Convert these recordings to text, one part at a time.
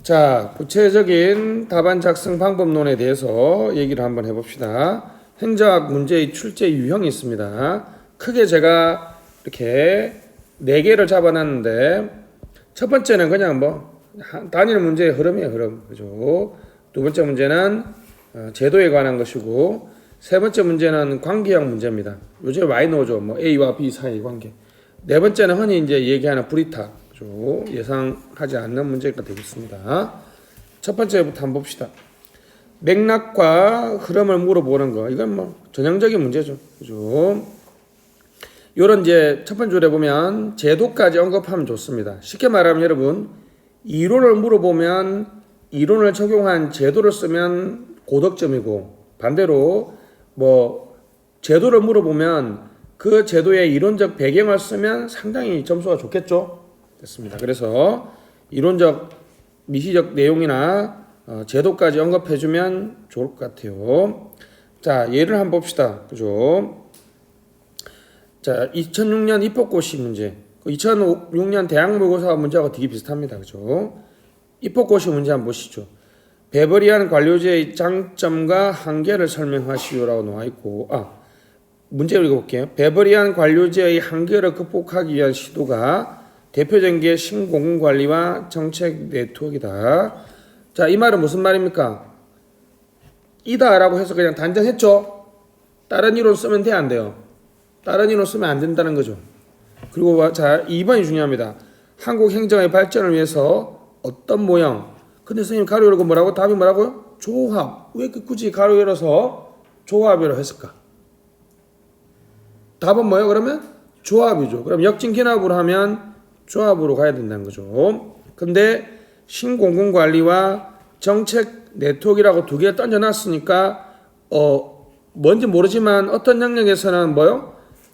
자, 구체적인 답안 작성 방법론에 대해서 얘기를 한번 해봅시다. 행정학 문제의 출제 유형이 있습니다. 크게 제가 이렇게 4개를 잡아놨는데, 첫 번째는 그냥 단일 문제의 흐름이에요, 흐름. 그죠? 두 번째 문제는 제도에 관한 것이고, 세 번째 문제는 관계형 문제입니다. 요즘에 많이 나오죠. A와 B 사이의 관계. 네 번째는 흔히 이제 얘기하는 불이탁. 예상하지 않는 문제가 되겠습니다. 첫 번째부터 한번 봅시다. 맥락과 흐름을 물어보는 거. 이건 전형적인 문제죠. 그죠? 요런 이제 첫 번째 줄에 보면 제도까지 언급하면 좋습니다. 쉽게 말하면 여러분, 이론을 물어보면 이론을 적용한 제도를 쓰면 고득점이고, 반대로 제도를 물어보면 그 제도의 이론적 배경을 쓰면 상당히 점수가 좋겠죠. 됐습니다. 그래서 이론적 미시적 내용이나 제도까지 언급해주면 좋을 것 같아요. 자, 예를 한번 봅시다. 그죠? 자, 2006년 입법고시 문제. 2006년 대학 모의고사 문제하고 되게 비슷합니다. 그죠? 입법고시 문제 한번 보시죠. 베버리안 관료제의 장점과 한계를 설명하시오라고 나와 있고, 문제 읽어볼게요. 베버리안 관료제의 한계를 극복하기 위한 시도가 대표적인 게 신공공관리와 정책 네트워크이다. 자, 이 말은 무슨 말입니까? 이다라고 해서 그냥 단정했죠. 다른 이론 쓰면 돼, 안 돼요? 다른 이론 쓰면 안 된다는 거죠. 그리고 자, 2번이 중요합니다. 한국 행정의 발전을 위해서 어떤 모형. 근데 선생님 가로 열고 뭐라고? 답이 뭐라고요? 조합. 왜 굳이 가로 열어서 조합이라고 했을까? 답은 뭐예요? 그러면 조합이죠. 그럼 역진기납으로 하면 조합으로 가야 된다는 거죠. 근데 신공공관리와 정책 네트워크라고 두 개를 던져놨으니까 뭔지 모르지만 어떤 영역에서는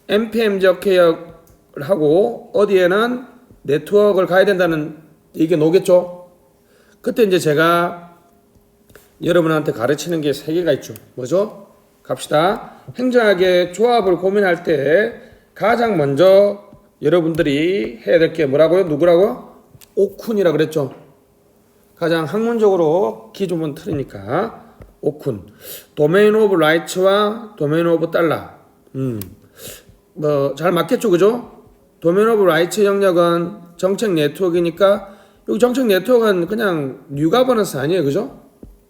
NPM적 개혁을 하고 어디에는 네트워크를 가야 된다는 이게 나오겠죠. 그때 이제 제가 여러분한테 가르치는 게 3개가 있죠. 뭐죠? 갑시다. 행정학의 조합을 고민할 때 가장 먼저 여러분들이 해야 될 게 뭐라고요? 누구라고요? 오쿤이라 그랬죠. 가장 학문적으로 기준은 틀리니까 오쿤. 도메인 오브 라이츠와 도메인 오브 달러. 잘 맞겠죠, 그죠? 도메인 오브 라이츠 영역은 정책 네트워크니까 여기 정책 네트워크는 그냥 뉴가버넌스 아니에요, 그죠?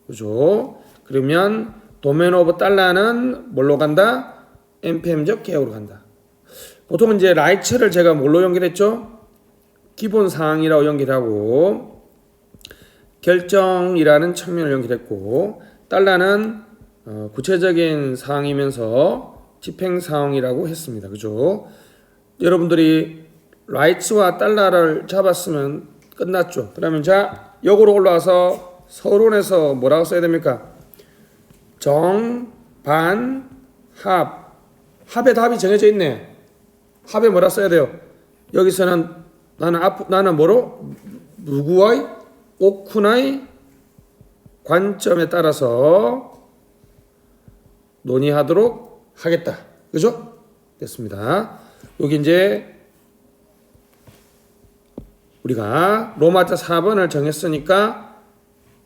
그죠? 그러면 도메인 오브 달러는 뭘로 간다? NPM적 개혁으로 간다. 보통 이제 라이츠를 제가 뭘로 연결했죠? 기본 사항이라고 연결하고 결정이라는 측면을 연결했고 달러는 구체적인 사항이면서 집행 사항이라고 했습니다. 그죠? 여러분들이 라이츠와 달러를 잡았으면 끝났죠. 그러면 자, 역으로 올라와서 서론에서 뭐라고 써야 됩니까? 정, 반, 합. 합의 답이 정해져 있네. 합에 뭐라 써야 돼요? 여기서는 나는 뭐로? 누구의? 오쿤의 관점에 따라서 논의하도록 하겠다. 그죠? 됐습니다. 여기 이제 우리가 로마자 4번을 정했으니까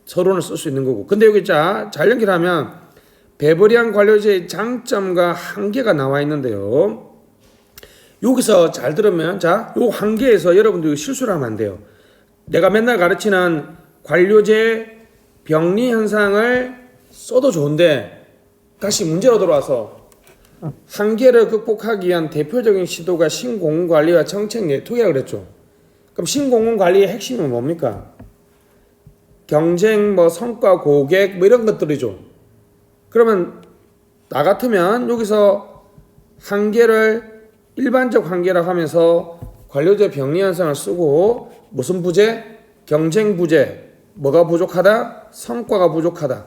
서론을 쓸 수 있는 거고. 근데 여기 잘 연결하면 베버리안 관료제의 장점과 한계가 나와 있는데요. 여기서 잘 들으면 요 한계에서 여러분들이 실수를 하면 안 돼요. 내가 맨날 가르치는 관료제 병리 현상을 써도 좋은데 다시 문제로 들어와서 한계를 극복하기 위한 대표적인 시도가 신공공관리와 정책 네트워크라고 그랬죠. 그럼 신공공관리의 핵심은 뭡니까? 경쟁, 성과, 고객 이런 것들이죠. 그러면 나 같으면 여기서 한계를 일반적 한계라고 하면서 관료제 병리 현상을 쓰고 무슨 부재? 경쟁 부재. 뭐가 부족하다? 성과가 부족하다.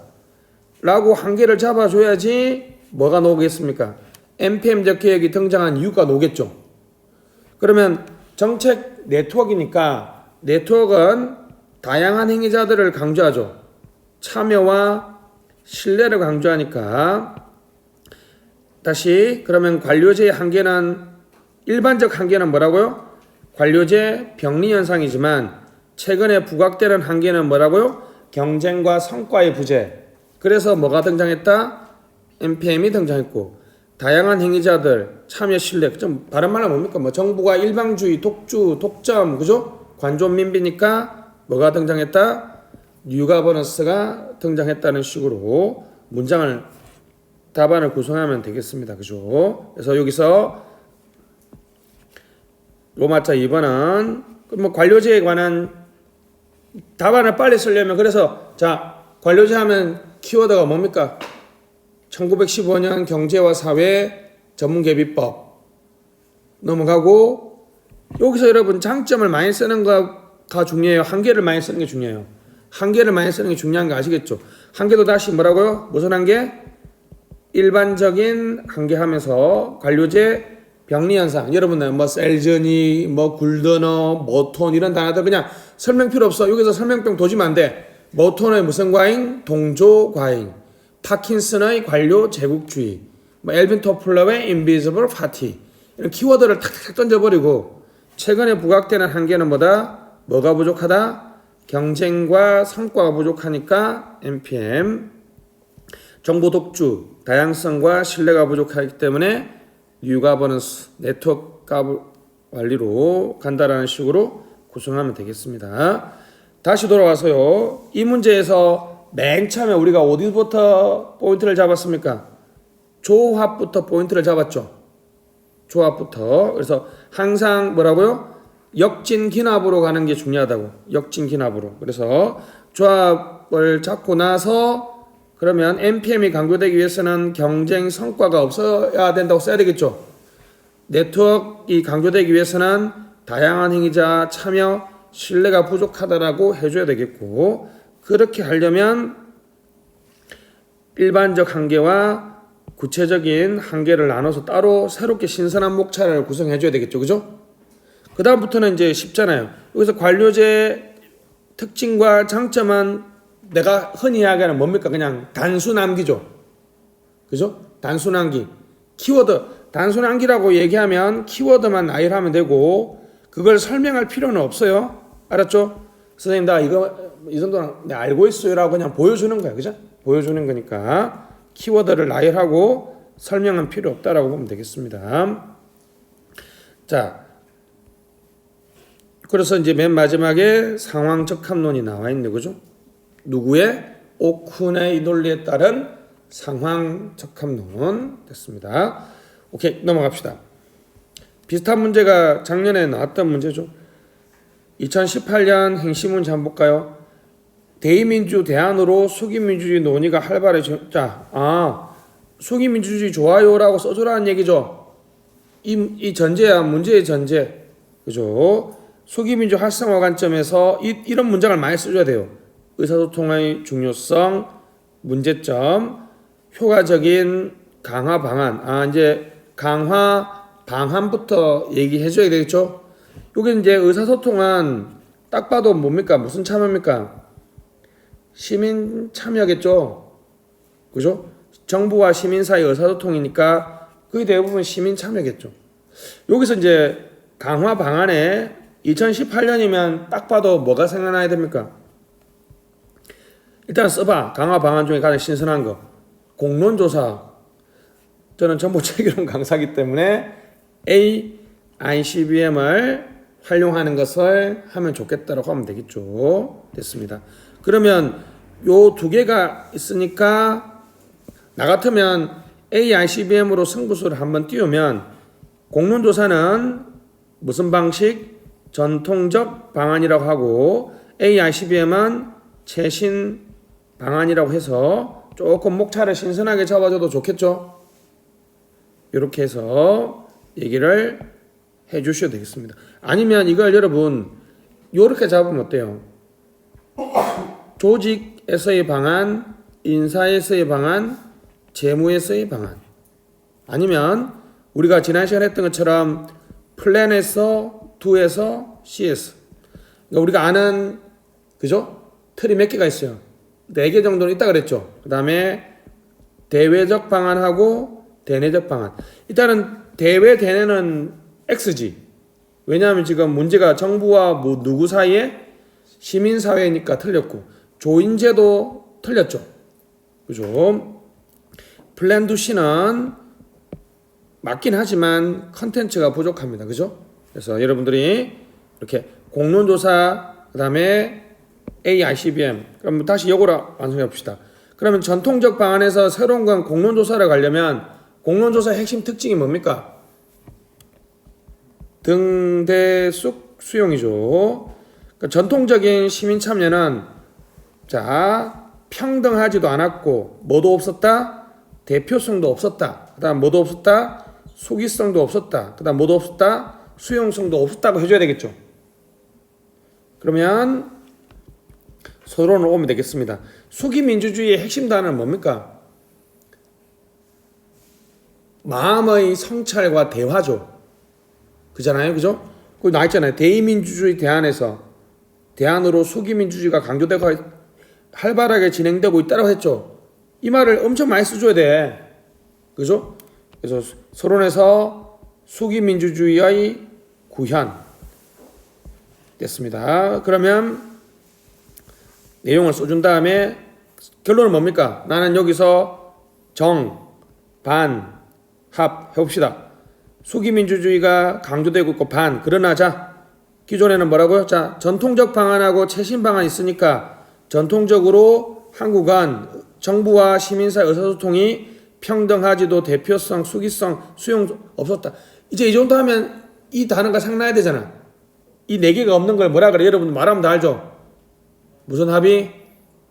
라고 한계를 잡아줘야지 뭐가 나오겠습니까? NPM적 개혁이 등장한 이유가 나오겠죠. 그러면 정책 네트워크니까 네트워크는 다양한 행위자들을 강조하죠. 참여와 신뢰를 강조하니까 다시 그러면 관료제의 한계는 일반적 한계는 뭐라고요? 관료제 병리 현상이지만 최근에 부각되는 한계는 뭐라고요? 경쟁과 성과의 부재. 그래서 뭐가 등장했다? NPM이 등장했고, 다양한 행위자들 참여 신뢰. 좀 다른 말은 뭡니까? 뭐 정부가 일방주의, 독주, 독점, 그죠? 관존 민비니까 뭐가 등장했다? 뉴가버넌스가 등장했다는 식으로 문장을 답안을 구성하면 되겠습니다. 그죠? 그래서 여기서 로마자 2번은 뭐 관료제에 관한 답안을 빨리 쓰려면 그래서 자 관료제 하면 키워드가 뭡니까? 1915년 경제와 사회 전문개비법 넘어가고 여기서 여러분 장점을 많이 쓰는 거가 중요해요. 한계를 많이 쓰는 게 중요해요. 한계를 많이 쓰는 게 중요한 거 아시겠죠? 한계도 다시 뭐라고요? 무슨 한계? 일반적인 한계 하면서 관료제 병리현상. 여러분들 뭐 셀전이, 뭐 굴더너, 모톤 이런 단어들 그냥 설명 필요 없어. 여기서 설명병 도지면 안 돼. 모톤의 무슨 과잉? 동조 과잉. 파킨슨의 관료 제국주의. 뭐 엘빈 토플러의 인비지블 파티. 이런 키워드를 탁탁 던져버리고 최근에 부각되는 한계는 뭐다? 뭐가 부족하다? 경쟁과 성과가 부족하니까 NPM. 정보 독주, 다양성과 신뢰가 부족하기 때문에 뉴가버넌스, 네트워크 관리로 간다라는 식으로 구성하면 되겠습니다. 다시 돌아와서요. 이 문제에서 맨 처음에 우리가 어디부터 포인트를 잡았습니까? 조합부터 포인트를 잡았죠. 조합부터. 그래서 항상 뭐라고요? 역진기납으로 가는 게 중요하다고. 역진기납으로. 그래서 조합을 잡고 나서 그러면 NPM이 강조되기 위해서는 경쟁 성과가 없어야 된다고 써야 되겠죠. 네트워크가 강조되기 위해서는 다양한 행위자 참여 신뢰가 부족하다라고 해줘야 되겠고 그렇게 하려면 일반적 한계와 구체적인 한계를 나눠서 따로 새롭게 신선한 목차를 구성해줘야 되겠죠. 그죠? 그 다음부터는 이제 쉽잖아요. 여기서 관료제 특징과 장점은 내가 흔히 이야기하는 뭡니까? 그냥 단순암기죠. 그죠? 단순암기. 키워드. 단순암기라고 얘기하면 키워드만 나열하면 되고 그걸 설명할 필요는 없어요. 알았죠? 선생님 나 이거 이 정도는 내가 알고 있어요 라고 그냥 보여주는 거야. 그죠? 보여주는 거니까 키워드를 나열하고 설명은 필요 없다라고 보면 되겠습니다. 자, 그래서 이제 맨 마지막에 상황 적합론이 나와 있는 거죠. 누구의? 오쿤의 이 논리에 따른 상황 적합론 됐습니다. 오케이 넘어갑시다. 비슷한 문제가 작년에 나왔던 문제죠. 2018년 행시문제 한번 볼까요? 대의민주 대안으로 수기민주주의 논의가 활발해졌다. 수기민주주의 좋아요라고 써주라는 얘기죠. 이 전제야 문제의 전제. 그죠? 수기민주 활성화 관점에서 이런 문장을 많이 써줘야 돼요. 의사소통의 중요성, 문제점, 효과적인 강화 방안. 이제 강화 방안부터 얘기해줘야 되겠죠. 여기 이제 의사소통은 딱 봐도 뭡니까? 무슨 참여입니까? 시민 참여겠죠. 그죠? 정부와 시민 사이 의사소통이니까 거의 대부분 시민 참여겠죠. 여기서 이제 강화 방안에 2018년이면 딱 봐도 뭐가 생각나야 됩니까? 일단 써봐. 강화 방안 중에 가장 신선한 거. 공론조사. 저는 정보 체계론 강사이기 때문에 ICBM을 활용하는 것을 하면 좋겠다라고 하면 되겠죠. 됐습니다. 그러면 요 두 개가 있으니까 나 같으면 ICBM으로 승부수를 한번 띄우면 공론조사는 무슨 방식? 전통적 방안이라고 하고 ICBM은 최신 방안이라고 해서 조금 목차를 신선하게 잡아줘도 좋겠죠. 이렇게 해서 얘기를 해 주셔도 되겠습니다. 아니면 이걸 여러분 이렇게 잡으면 어때요? 조직에서의 방안, 인사에서의 방안, 재무에서의 방안. 아니면 우리가 지난 시간에 했던 것처럼 플랜에서, 도에서, C에서. 그러니까 우리가 아는 그죠? 틀이 몇 개가 있어요. 4개 정도는 있다 그랬죠. 그 다음에 대외적 방안하고 대내적 방안. 일단은 대외 대내는 X지. 왜냐하면 지금 문제가 정부와 누구 사이에? 시민사회니까 틀렸고 조인제도 틀렸죠. 그죠? 플랜 두 C는 맞긴 하지만 컨텐츠가 부족합니다. 그죠? 그래서 여러분들이 이렇게 공론조사 그 다음에 AICBM 그럼 다시 요거를 완성해 봅시다. 그러면 전통적 방안에서 새로운 건 공론조사를 가려면 공론조사의 핵심 특징이 뭡니까? 등대숙 수용이죠. 그러니까 전통적인 시민 참여는 자 평등하지도 않았고 뭐도 없었다? 대표성도 없었다. 그 다음 뭐도 없었다? 수기성도 없었다. 그 다음 뭐도 없었다? 수용성도 없었다고 해줘야 되겠죠. 그러면 서론을 오면 되겠습니다. 수기민주주의의 핵심 단어는 뭡니까? 마음의 성찰과 대화죠. 그잖아요. 그죠? 거기 나와있잖아요. 대의민주주의 대안에서 대안으로 수기민주주의가 강조되고 활발하게 진행되고 있다고 했죠. 이 말을 엄청 많이 써줘야 돼. 그죠? 그래서 서론에서 수기민주주의의 구현 됐습니다. 그러면 내용을 써준 다음에 결론은 뭡니까? 나는 여기서 정, 반, 합 해봅시다. 수기민주주의가 강조되고 있고 반, 그러나 자 기존에는 뭐라고요? 자 전통적 방안하고 최신 방안이 있으니까 전통적으로 한국은 정부와 시민사회 의사소통이 평등하지도 대표성, 수기성, 수용 없었다. 이제 이 정도 하면 이 단어가 생각나야 되잖아. 이 네 개가 없는 걸 뭐라 그래? 여러분 말하면 다 알죠? 무슨 합의?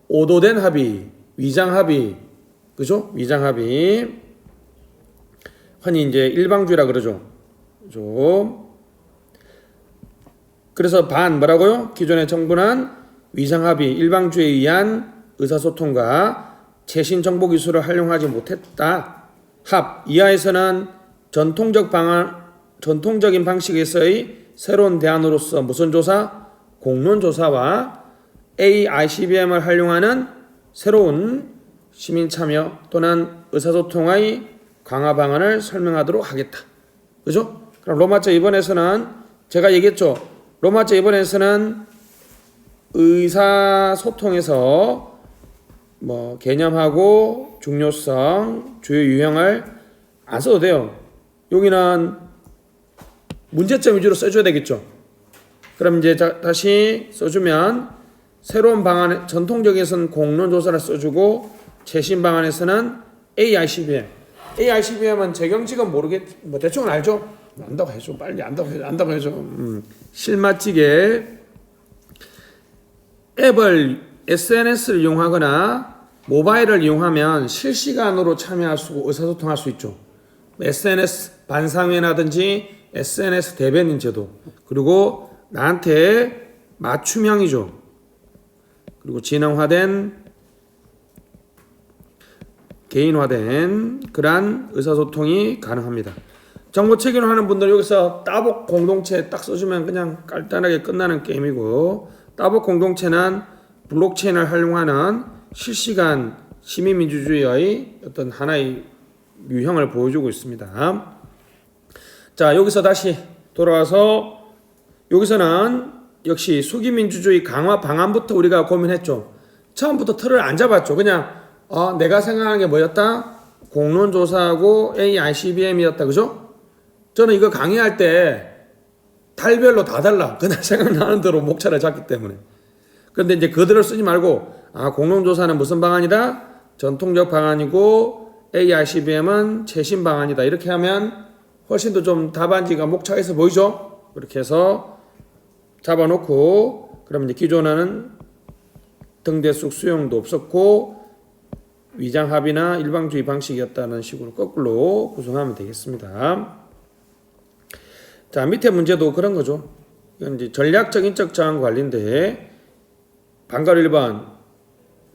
오도된 합의, 위장 합의, 그죠? 위장 합의. 흔히 이제 일방주의라 그러죠. 그죠? 그래서 반 뭐라고요? 기존의 정부는 위장 합의, 일방주의에 의한 의사소통과 최신 정보 기술을 활용하지 못했다. 합 이하에서는 전통적인 방식에서의 새로운 대안으로서 무슨 조사? 공론조사와 AICBM을 활용하는 새로운 시민 참여 또는 의사소통의 강화 방안을 설명하도록 하겠다. 그죠? 그럼 로마자 2번에서는 제가 얘기했죠. 로마자 2번에서는 의사소통에서 뭐 개념하고 중요성, 주요 유형을 안 써도 돼요. 여기는 문제점 위주로 써줘야 되겠죠. 그럼 이제 다시 써주면 새로운 방안, 전통적에서는 공론조사를 써주고 최신 방안에서는 AICBM. AICBM은 재경직은 뭐 대충은 알죠? 안다고 해줘. 빨리 안다고 해줘. 실마찌개 앱을 SNS를 이용하거나 모바일을 이용하면 실시간으로 참여할 수 있고 의사소통할 수 있죠. SNS 반상회라든지 SNS 대변인 제도 그리고 나한테 맞춤형이죠. 그리고 지능화된 개인화된 그러한 의사소통이 가능합니다. 정보 체계로 하는 분들 여기서 따복 공동체 딱 써주면 그냥 간단하게 끝나는 게임이고 따복 공동체는 블록체인을 활용하는 실시간 시민민주주의의 어떤 하나의 유형을 보여주고 있습니다. 자 여기서 다시 돌아와서 여기서는 역시 수기민주주의 강화 방안부터 우리가 고민했죠. 처음부터 틀을 안 잡았죠. 그냥 내가 생각하는 게 뭐였다? 공론조사하고 AICBM이었다. 그죠? 저는 이거 강의할 때 달별로 다 달라. 그날 생각나는 대로 목차를 잡기 때문에. 그런데 이제 그들을 쓰지 말고 공론조사는 무슨 방안이다? 전통적 방안이고 AICBM은 최신 방안이다. 이렇게 하면 훨씬 더 좀 답안지가 목차에서 보이죠? 그렇게 해서 잡아놓고 그러면 이제 기존에는 등대숙 수용도 없었고 위장합의나 일방주의 방식이었다는 식으로 거꾸로 구성하면 되겠습니다. 자 밑에 문제도 그런 거죠. 이건 이제 전략적 인적 저항 관리인데 방가로 1번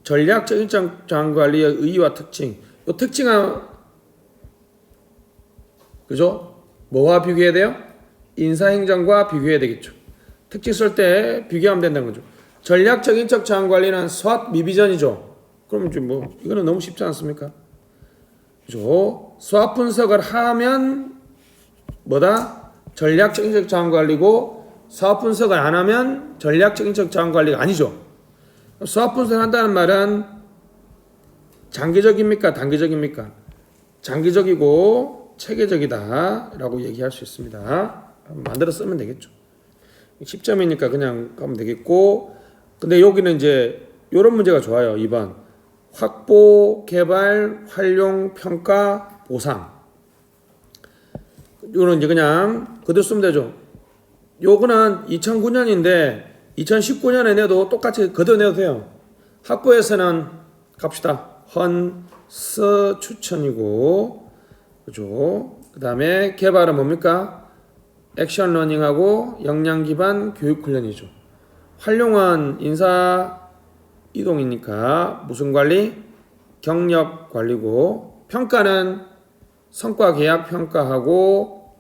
전략적 인적 저항 관리의 의의와 특징. 이 특징은 그죠? 뭐와 비교해야 돼요? 인사행정과 비교해야 되겠죠. 특징 쓸 때 비교하면 된다는 거죠. 전략적 인적 저항 관리는 SWOT 미비전이죠. 그럼 이제 뭐 이거는 너무 쉽지 않습니까? 그죠? SWOT 분석을 하면 뭐다? 전략적 인적 저항 관리고 사업 분석을 안 하면 전략적 인적 자원 관리가 아니죠. 사업 분석을 한다는 말은 장기적입니까? 단기적입니까? 장기적이고 체계적이다라고 얘기할 수 있습니다. 만들어 쓰면 되겠죠. 10점이니까 그냥 가면 되겠고, 근데 여기는 이제 이런 문제가 좋아요. 2번 확보, 개발, 활용, 평가, 보상. 이거는 이제 그냥 그대로 쓰면 되죠. 요거는 2009년인데 2019년에 내도 똑같이 그대로 내도 돼요. 학부에서는 갑시다. 헌스 추천이고, 그죠? 그 다음에 개발은 뭡니까? 액션 러닝하고 역량 기반 교육 훈련이죠. 활용은 인사 이동이니까 무슨 관리? 경력 관리고, 평가는 성과 계약 평가하고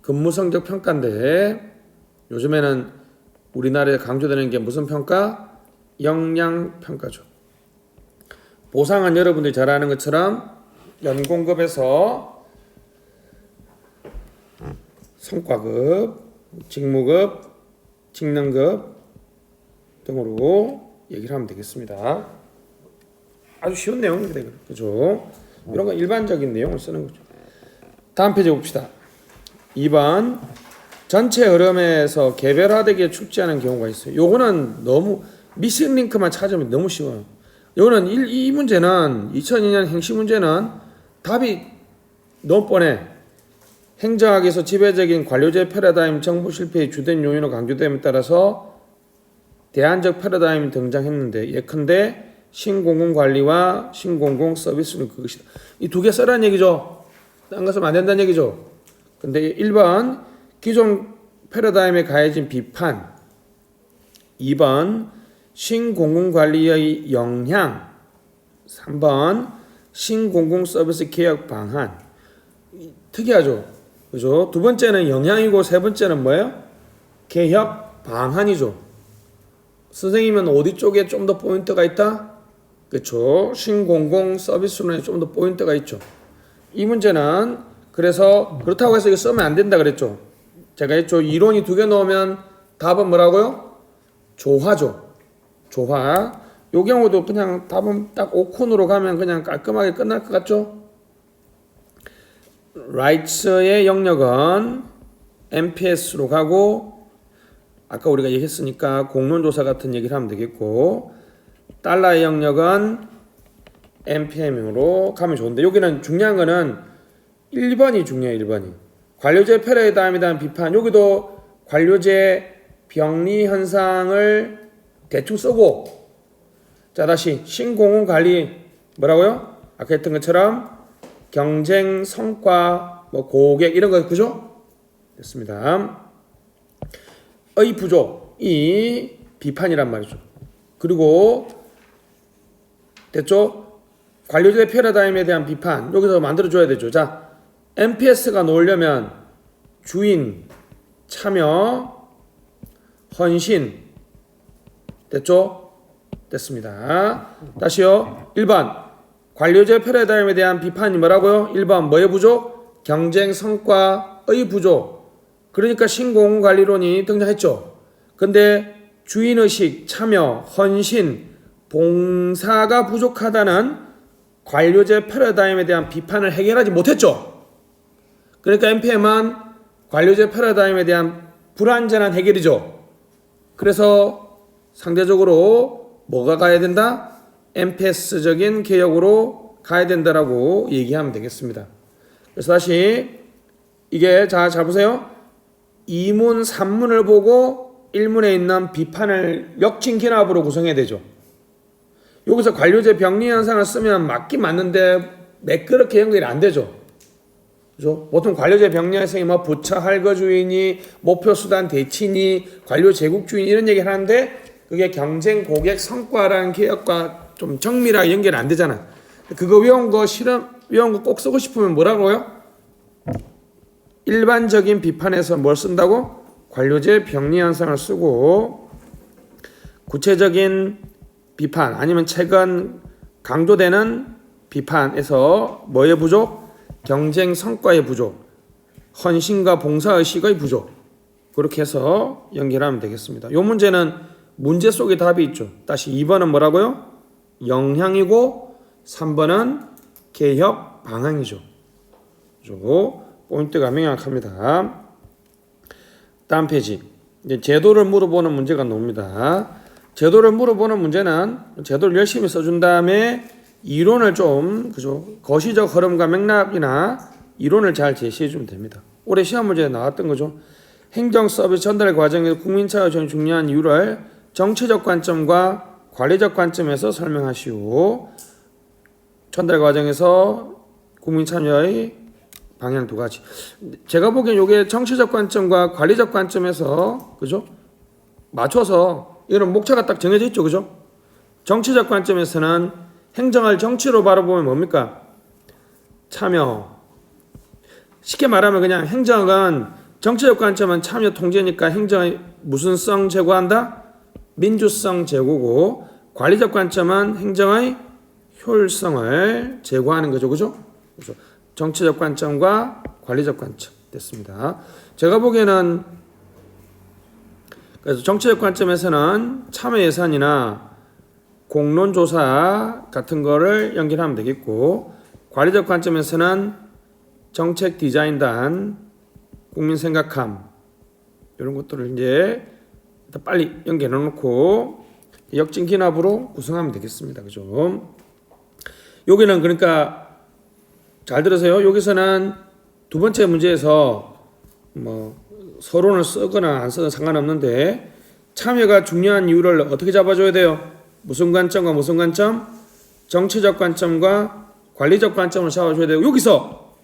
근무 성적 평가인데, 요즘에는 우리나라에 강조되는 게 무슨 평가? 역량 평가죠. 보상은 여러분들이 잘 아는 것처럼 연공급에서 성과급, 직무급, 직능급 등으로 얘기를 하면 되겠습니다. 아주 쉬운 내용입니다. 그죠? 이런 건 일반적인 내용을 쓰는 거죠. 다음 페이지 봅시다. 2번 전체 흐름에서 개별화되게 축지하는 경우가 있어요. 요거는 너무 미싱 링크만 찾으면 너무 쉬워요. 요거는 이 문제는 2002년 행시 문제는 답이 너무 뻔해. 행정학에서 지배적인 관료제 패러다임 정부 실패의 주된 요인으로 강조됨에 따라서 대안적 패러다임이 등장했는데, 예컨대 신공공관리와 신공공서비스는 그것이다. 이 두 개 써라는 얘기죠. 딴 거 쓰면 안 된다는 얘기죠. 근데 1번 기존 패러다임에 가해진 비판, 2번 신공공관리의 영향, 3번 신공공서비스 개혁 방안. 특이하죠. 그죠? 두 번째는 영향이고 세 번째는 뭐예요? 개혁 방안이죠. 선생님은 어디 쪽에 좀 더 포인트가 있다? 그렇죠. 신공공 서비스론에 좀 더 포인트가 있죠. 이 문제는 그래서 그렇다고 해서 이거 쓰면 안 된다 그랬죠. 제가 했죠. 이론이 두 개 넣으면 답은 뭐라고요? 조화죠. 조화. 요 경우도 그냥 답은 딱 5콘으로 가면 그냥 깔끔하게 끝날 것 같죠? rights의 영역은 MPS로 가고, 아까 우리가 얘기했으니까 공론조사 같은 얘기를 하면 되겠고, 달러의 영역은 NPM으로 가면 좋은데, 여기는 중요한 거는 1번이 중요해요. 1번이 관료제 패러다임에 대한 비판. 여기도 관료제 병리 현상을 대충 쓰고, 자 다시 신공공관리 뭐라고요? 아까 했던 것처럼 경쟁, 성과, 뭐 고객 이런 거 그죠? 됐습니다. 의 부족이 비판이란 말이죠. 그리고 됐죠? 관료제 패러다임에 대한 비판 여기서 만들어줘야 되죠. 자, MPS가 나오려면 주인, 참여, 헌신 됐죠? 됐습니다. 다시요. 1번 관료제 패러다임에 대한 비판이 뭐라고요? 1번 뭐의 부족? 경쟁 성과의 부족. 그러니까 신공공관리론이 등장했죠. 근데 주인의식, 참여, 헌신, 봉사가 부족하다는 관료제 패러다임에 대한 비판을 해결하지 못했죠. 그러니까 NPM은 관료제 패러다임에 대한 불완전한 해결이죠. 그래서 상대적으로 뭐가 가야 된다? MPS적인 개혁으로 가야 된다라고 얘기하면 되겠습니다. 그래서 다시 이게 잘 보세요. 2문, 3문을 보고 1문에 있는 비판을 역진기납으로 구성해야 되죠. 여기서 관료제 병리 현상을 쓰면 맞긴 맞는데 매끄럽게 연결이 안 되죠. 그죠? 보통 관료제 병리 현상이 뭐 부처 할거주의니 목표수단 대치니 관료 제국주의 이런 얘기를 하는데 그게 경쟁 고객 성과라는 개혁과 좀 정밀하게 연결이 안 되잖아. 그거 외운 거 꼭 쓰고 싶으면 뭐라고요? 일반적인 비판에서 뭘 쓴다고? 관료제 병리 현상을 쓰고, 구체적인 비판 아니면 최근 강조되는 비판에서 뭐의 부족? 경쟁 성과의 부족, 헌신과 봉사의식의 부족. 그렇게 해서 연결하면 되겠습니다. 이 문제는 문제 속에 답이 있죠. 다시 2번은 뭐라고요? 영향이고 3번은 개혁 방향이죠. 포인트가 명확합니다. 다음 페이지. 이제 제도를 물어보는 문제가 나옵니다. 제도를 물어보는 문제는 제도를 열심히 써준 다음에 이론을 좀, 거시적 흐름과 맥락이나 이론을 잘 제시해 주면 됩니다. 올해 시험 문제에 나왔던 거죠. 행정 서비스 전달 과정에서 국민차가 제일 중요한 이유를 정치적 관점과 관리적 관점에서 설명하시오. 전달 과정에서 국민 참여의 방향 두 가지. 제가 보기엔 이게 정치적 관점과 관리적 관점에서 맞춰서 이런 목차가 딱 정해져 있죠, 그죠? 정치적 관점에서는 행정을 정치로 바라보면 뭡니까? 참여. 쉽게 말하면 그냥 행정은 정치적 관점은 참여 통제니까 행정의 무슨 성 제고한다? 민주성 제고고 관리적 관점은 행정의 효율성을 제고하는 거죠, 그죠? 정치적 관점과 관리적 관점 됐습니다. 제가 보기에는 그래서 정치적 관점에서는 참여 예산이나 공론조사 같은 거를 연결하면 되겠고 관리적 관점에서는 정책 디자인단, 국민 생각함 이런 것들을 이제 빨리 연결해 놓고 역진 기납으로 구성하면 되겠습니다. 그죠? 여기는 그러니까 잘 들으세요. 여기서는 두 번째 문제에서 서론을 쓰거나 안 쓰거나 상관없는데 참여가 중요한 이유를 어떻게 잡아줘야 돼요? 무슨 관점과 무슨 관점? 정치적 관점과 관리적 관점을 잡아줘야 돼요. 여기서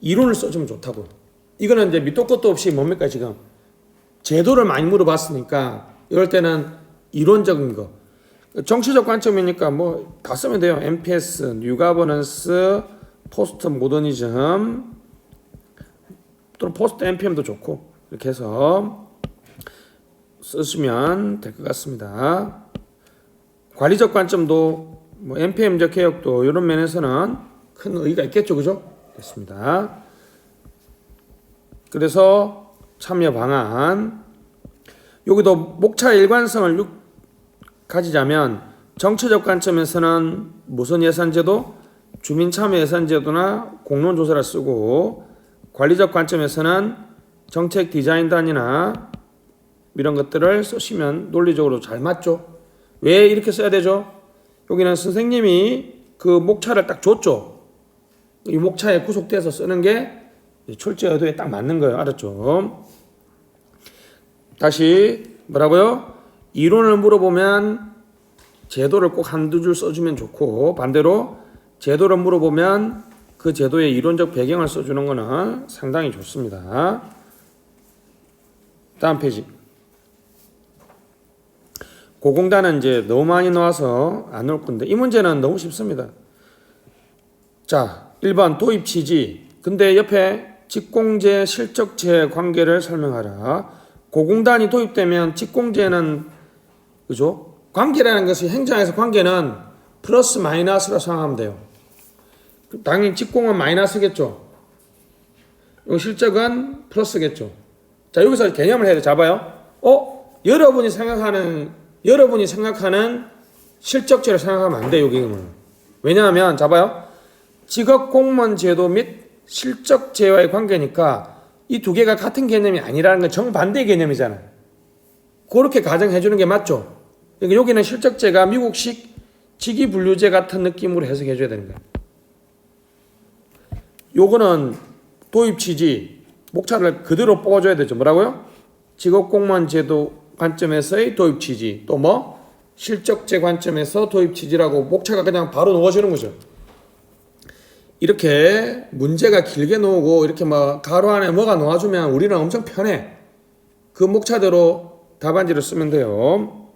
이론을 써주면 좋다고. 이거는 이제 밑도 끝도 없이 뭡니까 지금? 제도를 많이 물어봤으니까 이럴 때는 이론적인 거. 정치적 관점이니까 다 쓰면 돼요. MPS, 뉴 가버넌스, 포스트 모더니즘 또는 포스트 NPM도 좋고 이렇게 해서 쓰시면 될 것 같습니다. 관리적 관점도 NPM적 개혁도 이런 면에서는 큰 의의가 있겠죠, 그죠? 됐습니다. 그래서 참여 방안 여기도 목차 일관성을 가지자면 정치적 관점에서는 무슨 예산제도? 주민참여 예산제도나 공론조사를 쓰고 관리적 관점에서는 정책 디자인단이나 이런 것들을 쓰시면 논리적으로 잘 맞죠. 왜 이렇게 써야 되죠? 여기는 선생님이 그 목차를 딱 줬죠. 이 목차에 구속돼서 쓰는 게 출제 의도에 딱 맞는 거예요. 알았죠? 다시 뭐라고요? 이론을 물어보면 제도를 꼭 한두 줄 써주면 좋고 반대로 제도를 물어보면 그 제도의 이론적 배경을 써주는 거는 상당히 좋습니다. 다음 페이지. 고공단은 이제 너무 많이 나와서 안 올 건데 이 문제는 너무 쉽습니다. 자, 1번 도입 취지. 근데 옆에 직공제 실적제 관계를 설명하라. 고공단이 도입되면 직공제는 그죠? 관계라는 것이 행정에서 관계는 플러스 마이너스로 생각하면 돼요. 당연히 직공은 마이너스겠죠. 실적은 플러스겠죠. 자, 여기서 개념을 해야 돼. 잡아요. 여러분이 생각하는 실적제를 생각하면 안 돼. 여기는. 왜냐하면 잡아요. 직업공무원 제도 및 실적제와의 관계니까 이 두 개가 같은 개념이 아니라는 건 정반대의 개념이잖아요. 그렇게 가정해 주는 게 맞죠. 그러니까 여기는 실적제가 미국식 직위분류제 같은 느낌으로 해석해 줘야 되는 거예요. 요거는 도입 취지, 목차를 그대로 뽑아줘야 되죠. 뭐라고요? 직업공무원 제도 관점에서의 도입 취지, 또 실적제 관점에서 도입 취지라고 목차가 그냥 바로 놓아지는 거죠. 이렇게 문제가 길게 나오고 이렇게 가로 안에 뭐가 놓아주면 우리는 엄청 편해. 그 목차대로 답안지를 쓰면 돼요.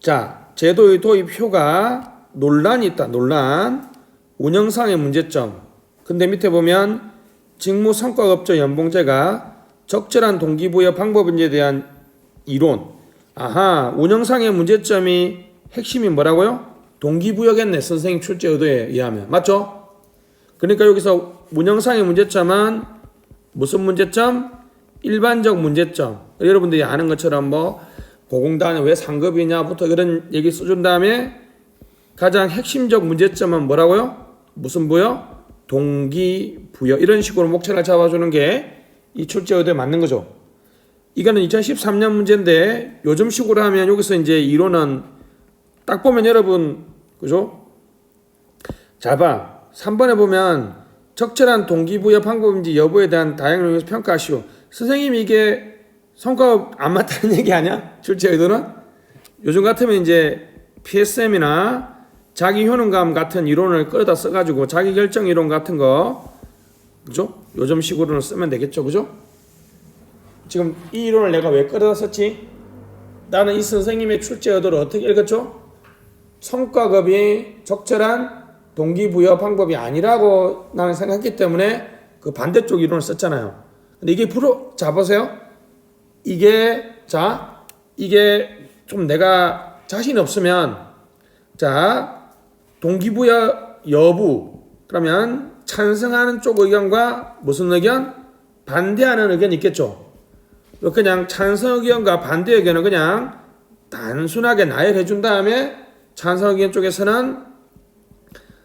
자, 제도의 도입효가 논란이 있다. 논란. 운영상의 문제점. 근데 밑에 보면 직무성과급조 연봉제가 적절한 동기부여 방법인지에 대한 이론. 아하, 운영상의 문제점이 핵심이 뭐라고요? 동기부여겠네. 선생님 출제 의도에 의하면. 맞죠? 그러니까 여기서 운영상의 문제점은 무슨 문제점? 일반적 문제점. 여러분들이 아는 것처럼 뭐 고공단이 왜 상급이냐부터 이런 얘기 써준 다음에 가장 핵심적 문제점은 뭐라고요? 무슨 부여? 동기부여. 이런 식으로 목차를 잡아주는 게 이 출제 의도에 맞는 거죠. 이거는 2013년 문제인데 요즘 식으로 하면 여기서 이제 이론은 딱 보면 여러분 그죠? 잘 봐. 3번에 보면 적절한 동기부여 방법인지 여부에 대한 다양한 요인에서 평가하시오. 선생님이 이게 성과가 안 맞다는 얘기 아니야? 출제 의도는? 요즘 같으면 이제 PSM이나 자기 효능감 같은 이론을 끌어다 써가지고 자기 결정 이론 같은 거 그죠? 요즘 식으로는 쓰면 되겠죠, 그죠? 지금 이 이론을 내가 왜 끌어다 썼지? 나는 이 선생님의 출제 의도를 어떻게 읽었죠? 성과급이 적절한 동기부여 방법이 아니라고 나는 생각했기 때문에 그 반대쪽 이론을 썼잖아요. 근데 이게 자 보세요. 이게 좀 내가 자신 없으면 자 동기부여 여부 그러면 찬성하는 쪽 의견과 무슨 의견? 반대하는 의견이 있겠죠. 그냥 찬성 의견과 반대 의견은 그냥 단순하게 나열해 준 다음에 찬성 의견 쪽에서는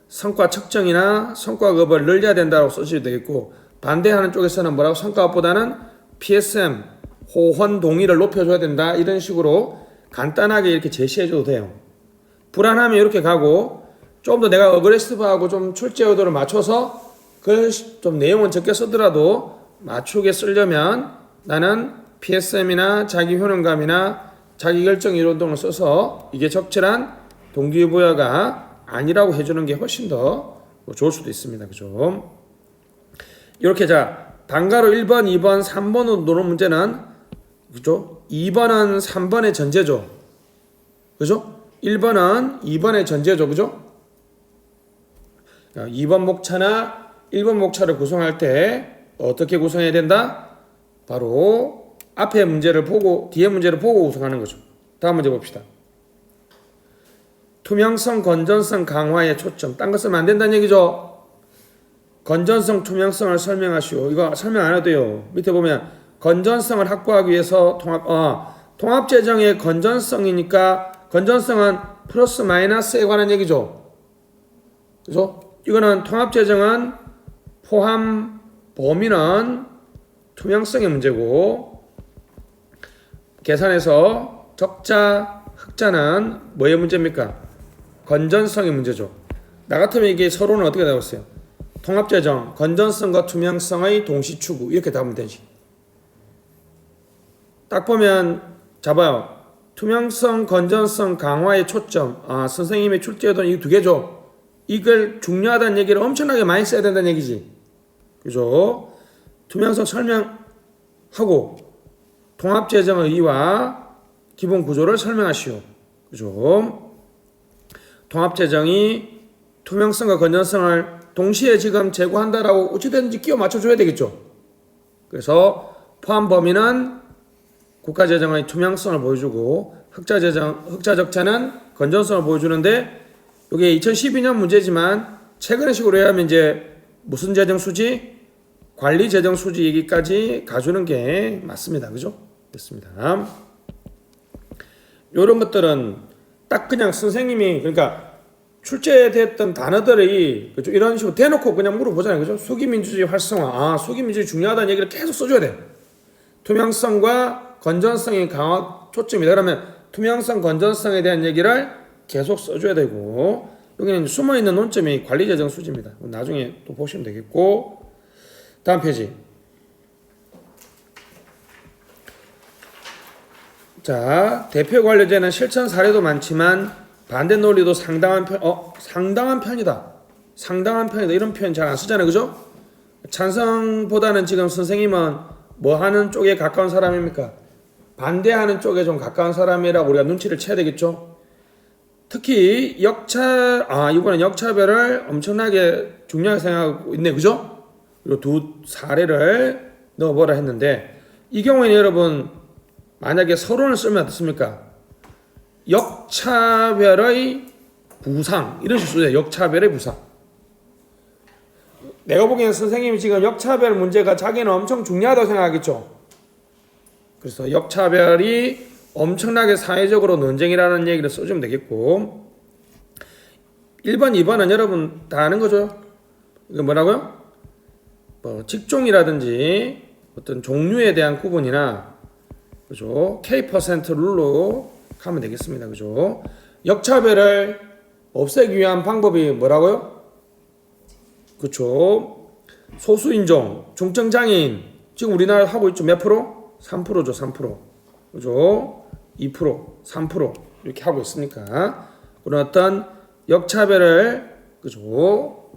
성과 측정이나 성과급을 늘려야 된다고 써주셔도 되겠고 반대하는 쪽에서는 뭐라고 성과급보다는 PSM, 호헌 동의를 높여줘야 된다 이런 식으로 간단하게 이렇게 제시해줘도 돼요. 불안하면 이렇게 가고 좀 더 내가 어그레시브하고 좀 출제 의도를 맞춰서 글 좀 내용은 적게 쓰더라도 맞추게 쓰려면 나는 PSM이나 자기 효능감이나 자기 결정 이론 등을 써서 이게 적절한 동기부여가 아니라고 해주는 게 훨씬 더 좋을 수도 있습니다. 그죠? 이렇게 자 단가로 1번, 2번, 3번으로 노는 문제는 그죠? 2번은 3번의 전제죠. 그죠? 1번은 2번의 전제죠. 그죠? 2번 목차나 1번 목차를 구성할 때 어떻게 구성해야 된다? 바로 앞에 문제를 보고 뒤에 문제를 보고 구성하는 거죠. 다음 문제 봅시다. 투명성, 건전성 강화에 초점. 딴 거 쓰면 안 된다는 얘기죠. 건전성, 투명성을 설명하시오. 이거 설명 안 해도 돼요. 밑에 보면 건전성을 확보하기 위해서 통합재정의 건전성이니까 건전성은 플러스 마이너스에 관한 얘기죠. 그죠? 이거는 통합재정은 포함 범위는 투명성의 문제고 계산에서 적자, 흑자는 뭐의 문제입니까? 건전성의 문제죠. 나 같으면 이게 서로는 어떻게 나왔어요? 통합재정, 건전성과 투명성의 동시추구 이렇게 답하면 되지. 딱 보면 잡아요. 투명성, 건전성 강화의 초점. 선생님의 출제에도 이 두 개죠. 이걸 중요하다는 얘기를 엄청나게 많이 써야 된다는 얘기지. 그죠? 투명성 설명하고 통합재정의 이와 기본 구조를 설명하시오. 그죠? 통합재정이 투명성과 건전성을 동시에 지금 제고한다라고 어찌든지 끼워 맞춰줘야 되겠죠. 그래서 포함 범위는 국가재정의 투명성을 보여주고 흑자적자는 건전성을 보여주는데 이게 2012년 문제지만 최근의 식으로 해야 하면 이제 무슨 재정 수지? 관리 재정 수지 얘기까지 가주는 게 맞습니다. 그죠? 됐습니다. 이런 것들은 딱 그냥 선생님이 그러니까 출제됐던 단어들이 그죠? 이런 식으로 대놓고 그냥 물어보잖아요. 그죠? 수기민주주의 활성화. 수기민주주의 중요하다는 얘기를 계속 써줘야 돼요. 투명성과 건전성의 강화 초점이다. 그러면 투명성, 건전성에 대한 얘기를 계속 써줘야 되고 여기는 숨어있는 논점이 관리재정 수지입니다. 나중에 또 보시면 되겠고 다음 페이지. 자, 대표 관료제는 실천 사례도 많지만 반대 논리도 상당한 편이다. 상당한 편이다. 이런 표현 잘 안 쓰잖아요. 그죠? 찬성보다는 지금 선생님은 뭐 하는 쪽에 가까운 사람입니까? 반대하는 쪽에 좀 가까운 사람이라고 우리가 눈치를 채야 되겠죠? 특히 이번엔 역차별을 엄청나게 중요하게 생각하고 있네. 그죠? 그리고 두 사례를 넣어보라 했는데 이 경우에는 여러분 만약에 서론을 쓰면 어떻습니까? 역차별의 부상 이런 식으로 써요. 역차별의 부상. 내가 보기에는 선생님이 지금 역차별 문제가 자기는 엄청 중요하다고 생각하겠죠. 그래서 역차별이 엄청나게 사회적으로 논쟁이라는 얘기를 써주면 되겠고 1번, 2번은 여러분 다 아는 거죠. 이거 뭐라고요? 뭐 직종이라든지 어떤 종류에 대한 구분이나 그죠? K% 룰로 가면 되겠습니다. 그죠? 역차별을 없애기 위한 방법이 뭐라고요? 그쵸? 소수인종, 중증장애인 지금 우리나라 하고 있죠. 몇 프로? 3%죠. 3%. 그죠? 2%, 3% 이렇게 하고 있으니까 그런 어떤 역차별을 그죠?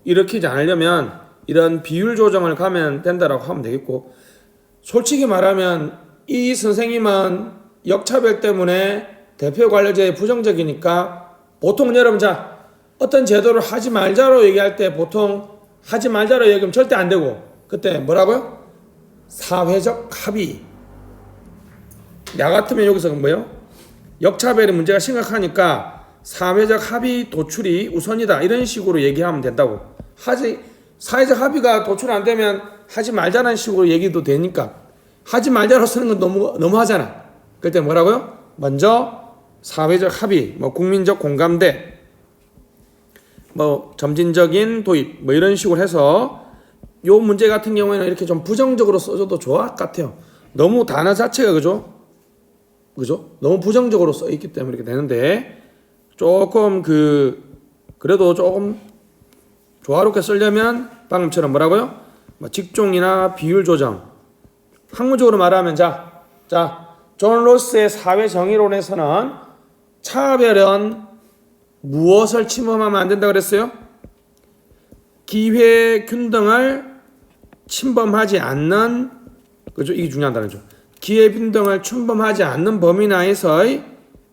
일으키지 않으려면 이런 비율 조정을 가면 된다라고 하면 되겠고 솔직히 말하면 이 선생님은 역차별 때문에 대표 관료제에 부정적이니까 보통 여러분 자 어떤 제도를 하지 말자로 얘기할 때 보통 하지 말자로 얘기하면 절대 안 되고 그때 뭐라고요? 사회적 합의. 나 같으면 여기서 뭐예요? 역차별의 문제가 심각하니까 사회적 합의 도출이 우선이다 이런 식으로 얘기하면 된다고. 사회적 합의가 도출 안 되면 하지 말자는 식으로 얘기도 되니까 하지 말자로 쓰는 건 너무 하잖아. 그때 뭐라고요? 먼저 사회적 합의, 뭐 국민적 공감대, 뭐 점진적인 도입, 뭐 이런 식으로 해서 요 문제 같은 경우에는 이렇게 좀 부정적으로 써줘도 좋을 것 같아요. 너무 단어 자체가 그죠? 너무 부정적으로 써 있기 때문에 이렇게 되는데 조금 그래도 조금 조화롭게 쓰려면 방금처럼 뭐라고요? 뭐 직종이나 비율 조정. 학문적으로 말하면 존 로스의 사회 정의론에서는 차별은 무엇을 침범하면 안 된다고 그랬어요? 기회 균등을 침범하지 않는 그죠? 이게 중요한 단어죠. 기회 균등을 침범하지 않는 범위 내에서의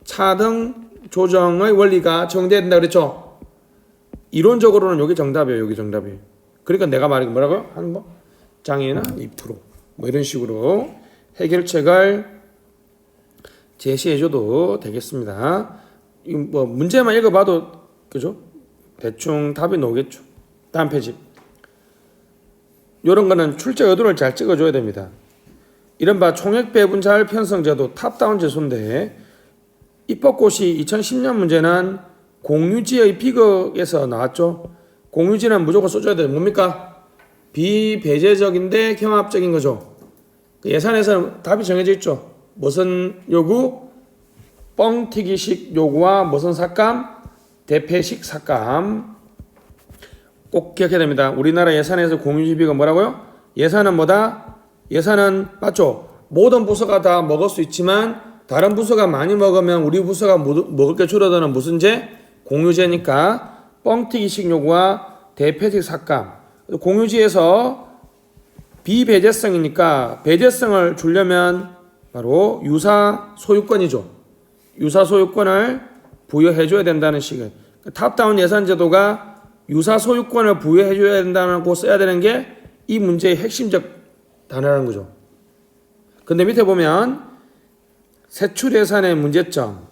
차등 조정의 원리가 정돼야 된다고 그랬죠. 이론적으로는 이게 정답이에요. 그러니까 내가 말한 게 뭐라고요? 한 뭐 장애나 2%. 뭐 이런 식으로 해결책을 제시해줘도 되겠습니다. 뭐 문제만 읽어봐도 그죠? 대충 답이 나오겠죠. 다음 페이지. 이런 거는 출제 의도를 잘 찍어줘야 됩니다. 이른바 총액배분 자율 편성제도 탑다운 제소인데 입법고시 2010년 문제는 공유지의 비극에서 나왔죠. 공유지는 무조건 써줘야 돼요. 뭡니까? 비배제적인데 경합적인 거죠. 예산에서는 답이 정해져 있죠. 무슨 요구? 뻥튀기식 요구와 무슨 삭감? 대패식 삭감. 꼭 기억해야 됩니다. 우리나라 예산에서 공유지비가 뭐라고요? 예산은 뭐다? 예산은 맞죠? 모든 부서가 다 먹을 수 있지만 다른 부서가 많이 먹으면 우리 부서가 먹을 게 줄어드는 무슨 제? 공유제니까 뻥튀기식 요구와 대패식 삭감. 공유지에서 비배제성이니까 배제성을 주려면 바로 유사 소유권이죠. 유사 소유권을 부여해줘야 된다는 식의 탑다운 예산제도가 유사 소유권을 부여해줘야 된다고 써야 되는 게 이 문제의 핵심적 단어라는 거죠. 근데 밑에 보면 세출 예산의 문제점,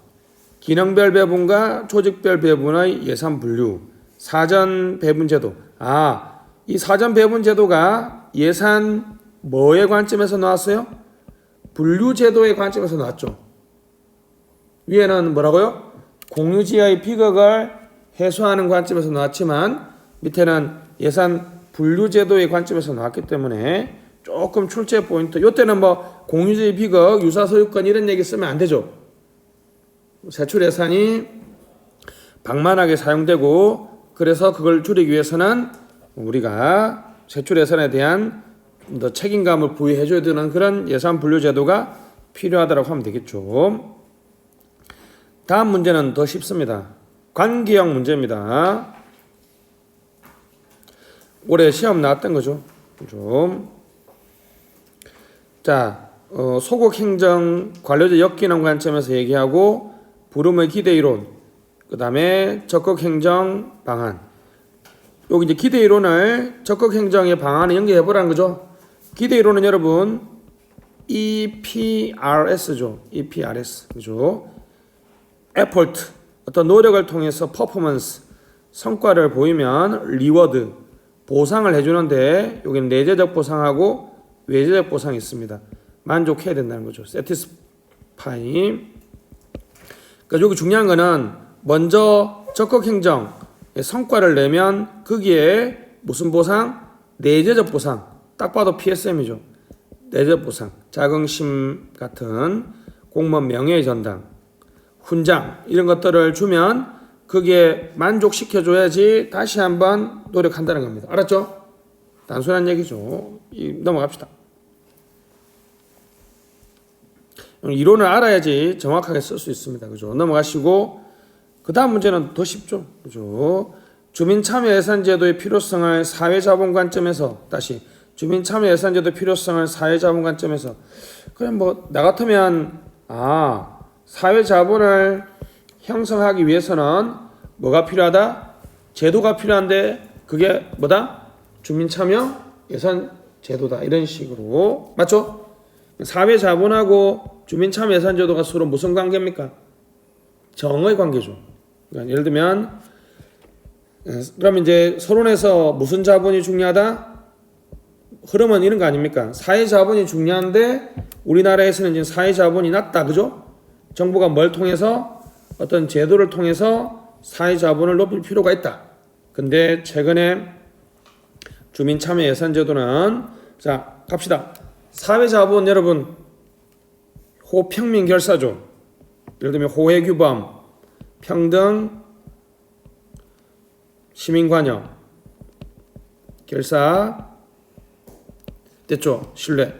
기능별 배분과 조직별 배분의 예산 분류, 사전 배분 제도. 이 사전 배분 제도가 예산 뭐의 관점에서 나왔어요? 분류 제도의 관점에서 나왔죠. 위에는 뭐라고요? 공유지의 비극을 해소하는 관점에서 나왔지만 밑에는 예산 분류 제도의 관점에서 나왔기 때문에 조금 출제 포인트. 이때는 뭐 공유지의 비극, 유사소유권 이런 얘기 쓰면 안 되죠. 세출 예산이 방만하게 사용되고 그래서 그걸 줄이기 위해서는 우리가 세출 예산에 대한 더 책임감을 부여해줘야 되는 그런 예산 분류 제도가 필요하다고 하면 되겠죠. 다음 문제는 더 쉽습니다. 관계형 문제입니다. 올해 시험 나왔던 거죠. 자, 소극행정 관료제 역기능 관점에서 얘기하고 부름의 기대 이론, 그 다음에 적극행정 방안. 여기 이제 기대 이론을 적극행정의 방안에 연계해 보라는 거죠. 기대 이론은 여러분 EPRS죠. EPRS 그죠? effort 어떤 노력을 통해서 퍼포먼스 성과를 보이면 리워드 보상을 해주는데 여기는 내재적 보상하고 외재적 보상이 있습니다. 만족해야 된다는 거죠. satisfy. 그러니까 여기 중요한 거는 먼저 적극 행정의 성과를 내면 거기에 무슨 보상? 내재적 보상. 딱 봐도 PSM이죠. 내재적 보상. 자긍심 같은 공무원 명예의 전당, 훈장 이런 것들을 주면 거기에 만족시켜줘야지 다시 한번 노력한다는 겁니다. 알았죠? 단순한 얘기죠. 넘어갑시다. 이론을 알아야지 정확하게 쓸 수 있습니다. 그죠? 넘어가시고 그 다음 문제는 더 쉽죠. 그죠? 주민참여예산제도의 필요성을 사회자본 관점에서 다시 주민참여예산제도의 필요성을 사회자본 관점에서 그럼 뭐 나 같으면 사회자본을 형성하기 위해서는 뭐가 필요하다? 제도가 필요한데 그게 뭐다? 주민참여예산제도다. 이런 식으로 맞죠? 사회자본하고 주민참여예산제도가 서로 무슨 관계입니까? 정의 관계죠. 그러니까 예를 들면 그럼 이제 서론에서 무슨 자본이 중요하다? 흐름은 이런 거 아닙니까? 사회자본이 중요한데 우리나라에서는 이제 사회자본이 낮다. 그죠? 정부가 뭘 통해서 어떤 제도를 통해서 사회자본을 높일 필요가 있다. 근데 최근에 주민참여예산제도는 자 갑시다. 사회자본 여러분 호평민결사죠. 예를 들면 호혜규범, 평등, 시민관여, 결사 됐죠? 신뢰.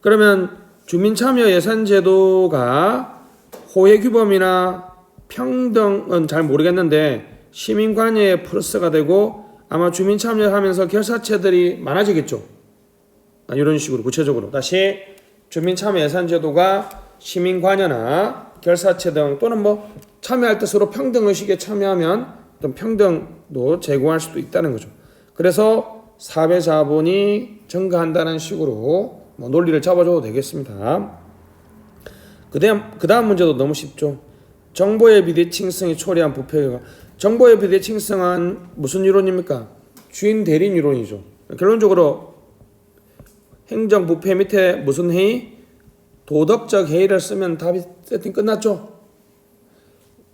그러면 주민참여예산제도가 호혜규범이나 평등은 잘 모르겠는데 시민관여에 플러스가 되고 아마 주민참여하면서 결사체들이 많아지겠죠. 이런 식으로 구체적으로 다시 주민참여예산제도가 시민관여나 결사체 등 또는 뭐 참여할 때 서로 평등의식에 참여하면 어떤 평등도 제공할 수도 있다는 거죠. 그래서 사회자본이 증가한다는 식으로 뭐 논리를 잡아줘도 되겠습니다. 그 다음 문제도 너무 쉽죠. 정보의 비대칭성이 초래한 부패 결과. 정보의 비대칭성은 무슨 이론입니까? 주인 대리인 이론이죠. 결론적으로 행정부패 밑에 무슨 회의? 도덕적 해이를 쓰면 답이 세팅 끝났죠.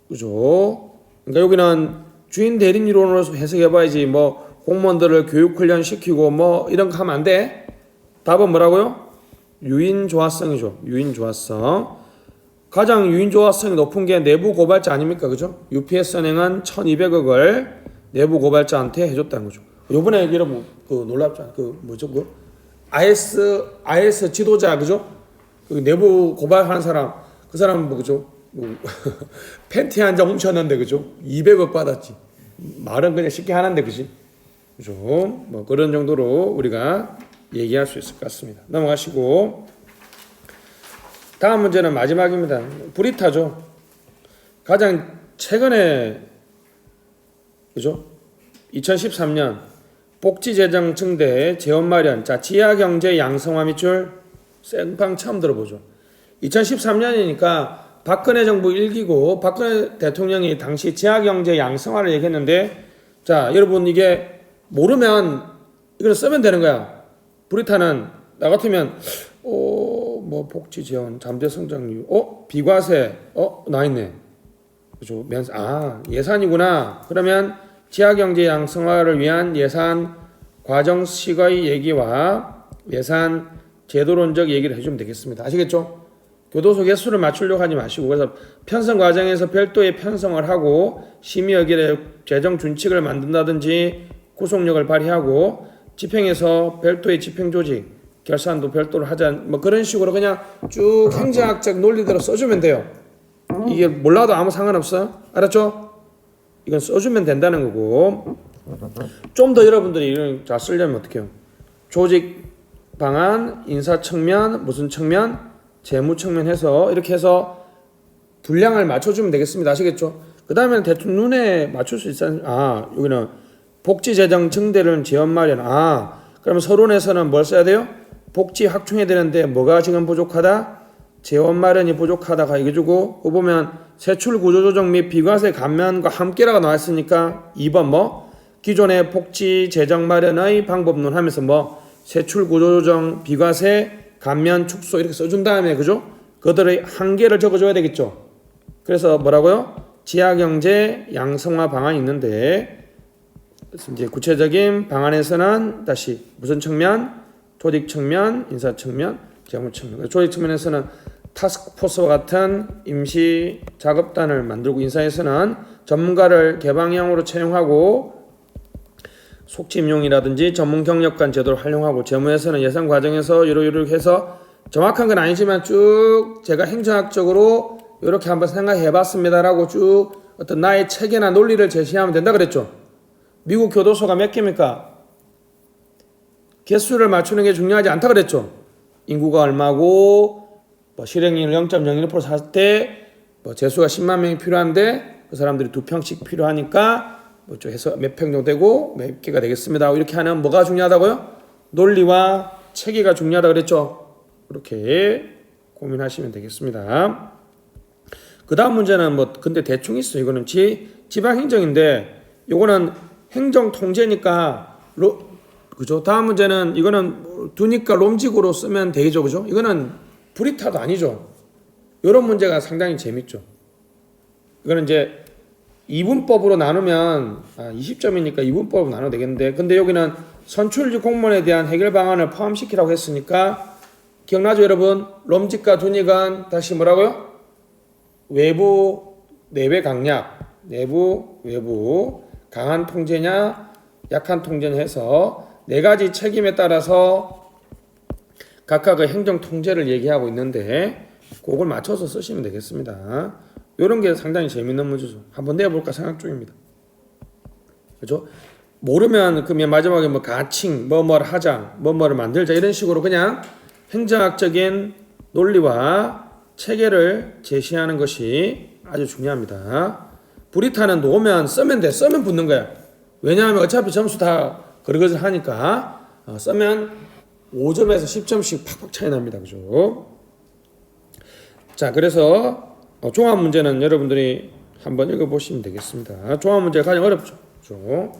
그죠? 그러니까 여기는 주인 대리인 이론으로 해석해봐야지 뭐 공무원들을 교육 훈련 시키고 뭐 이런 거 하면 안 돼. 답은 뭐라고요? 유인 조화성이죠. 유인 조화성. 가장 유인 조화성이 높은 게 내부 고발자 아닙니까? 그죠? UPS 은행은 1,200억을 내부 고발자한테 해줬다는 거죠. 요번에 여러분 그 놀랍잖아. 그 뭐죠? 그 IS 지도자 그죠? 그 내부 고발하는 사람 그 사람은 뭐 그죠? 뭐 팬티 한 장 훔쳤는데 그죠? 200억 받았지. 말은 그냥 쉽게 하는데 그지? 그죠? 뭐 그런 정도로 우리가 얘기할 수 있을 것 같습니다. 넘어가시고 다음 문제는 마지막입니다. 브리타죠. 가장 최근에 그죠? 2013년 복지재정 증대 재원 마련 자 지하경제 양성화 밑줄 생방 처음 들어보죠. 2013년이니까 박근혜 정부 1기고 박근혜 대통령이 당시 지하경제 양성화를 얘기했는데 자 여러분 이게 모르면 이걸 쓰면 되는 거야. 브리타는 나 같으면 뭐 복지 재원 잠재 성장률 비과세 나 있네. 그죠? 예산이구나. 그러면 지하경제 양성화를 위한 예산 과정식의 얘기와 예산 제도론적 얘기를 해주면 되겠습니다. 아시겠죠? 교도소 개수를 맞추려고 하지 마시고 그래서 편성 과정에서 별도의 편성을 하고 심의여기에 재정 준칙을 만든다든지 구속력을 발휘하고 집행에서 별도의 집행조직 결산도 별도로 하자 뭐 그런 식으로 그냥 쭉 행정학적 논리대로 써주면 돼요. 이게 몰라도 아무 상관없어. 알았죠? 이건 써주면 된다는 거고 좀 더 여러분들이 이런 잘 쓰려면 어떻게 해요? 조직 방안, 인사 측면, 무슨 측면, 재무 측면 해서 이렇게 해서 분량을 맞춰주면 되겠습니다. 아시겠죠? 그 다음에는 대충 눈에 맞출 수 있어요. 여기는 복지재정 증대를 재원 마련. 그러면 서론에서는 뭘 써야 돼요? 복지 확충해야 되는데 뭐가 지금 부족하다? 재원 마련이 부족하다가 이겨주고 보면 세출 구조조정 및 비과세 감면과 함께라고 나왔으니까 2번 뭐 기존의 복지 재정 마련의 방법론 하면서 뭐 세출 구조조정 비과세 감면, 축소 이렇게 써준 다음에 그죠? 그들의 한계를 적어줘야 되겠죠. 그래서 뭐라고요? 지하경제 양성화 방안이 있는데 이제 구체적인 방안에서는 다시 무슨 측면? 조직 측면, 인사 측면, 재무 측면. 조직 측면에서는 타스크포스와 같은 임시 작업단을 만들고 인사에서는 전문가를 개방형으로 채용하고 속임용이라든지 전문 경력관 제도를 활용하고 재무에서는 예산 과정에서 이렇게 해서 정확한 건 아니지만 쭉 제가 행정학적으로 이렇게 한번 생각해 봤습니다라고 쭉 어떤 나의 체계나 논리를 제시하면 된다 그랬죠. 미국 교도소가 몇 개입니까? 개수를 맞추는 게 중요하지 않다 그랬죠. 인구가 얼마고 뭐 실행률 0.01% 살 때 뭐 재수가 10만 명이 필요한데 그 사람들이 2평씩 필요하니까 뭐 좀 해서 몇 평 정도 되고 몇 개가 되겠습니다. 이렇게 하는 뭐가 중요하다고요? 논리와 체계가 중요하다 그랬죠. 이렇게 고민하시면 되겠습니다. 그 다음 문제는 뭐 근데 대충 있어. 이거는 지방 행정인데 요거는 행정 통제니까 그죠? 다음 문제는 이거는 두니까 롬직으로 쓰면 되죠. 그죠? 이거는 브리타도 아니죠. 이런 문제가 상당히 재밌죠. 이거는 이제 이분법으로 나누면 20점이니까 이분법으로 나눠도 되겠는데 근데 여기는 선출직 공무원에 대한 해결 방안을 포함시키라고 했으니까 기억나죠 여러분? 롬직과 두닉은 다시 뭐라고요? 외부 내외 강약, 내부 외부 강한 통제냐 약한 통제냐 해서 네 가지 책임에 따라서 각각의 행정 통제를 얘기하고 있는데 그걸 맞춰서 쓰시면 되겠습니다. 이런 게 상당히 재밌는 문제죠. 한번 내볼까 생각 중입니다. 그렇죠? 모르면 그러면 마지막에 뭐 가칭, 뭐뭐를 하자, 뭐뭐를 만들자 이런 식으로 그냥 행정학적인 논리와 체계를 제시하는 것이 아주 중요합니다. 브리타는 놓으면 쓰면 돼. 쓰면 붙는 거야. 왜냐하면 어차피 점수 다 그러거들 하니까 쓰면 5점에서 10점씩 팍팍 차이 납니다. 그죠? 자, 그래서 종합 문제는 여러분들이 한번 읽어보시면 되겠습니다. 종합 문제가 가장 어렵죠. 그죠?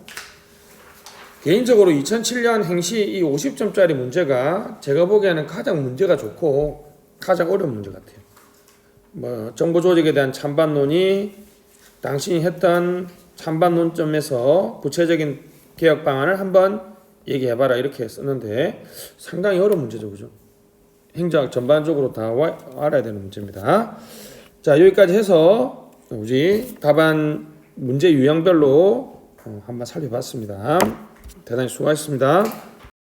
개인적으로 2007년 행시 이 50점짜리 문제가 제가 보기에는 가장 문제가 좋고 가장 어려운 문제 같아요. 뭐 정보 조직에 대한 찬반론이 당신이 했던 찬반 논점에서 구체적인 개혁 방안을 한번 얘기해봐라 이렇게 썼는데 상당히 어려운 문제죠, 그죠? 행정학 전반적으로 다 알아야 되는 문제입니다. 자, 여기까지 해서 우리 답안 문제 유형별로 한번 살펴봤습니다. 대단히 수고하셨습니다.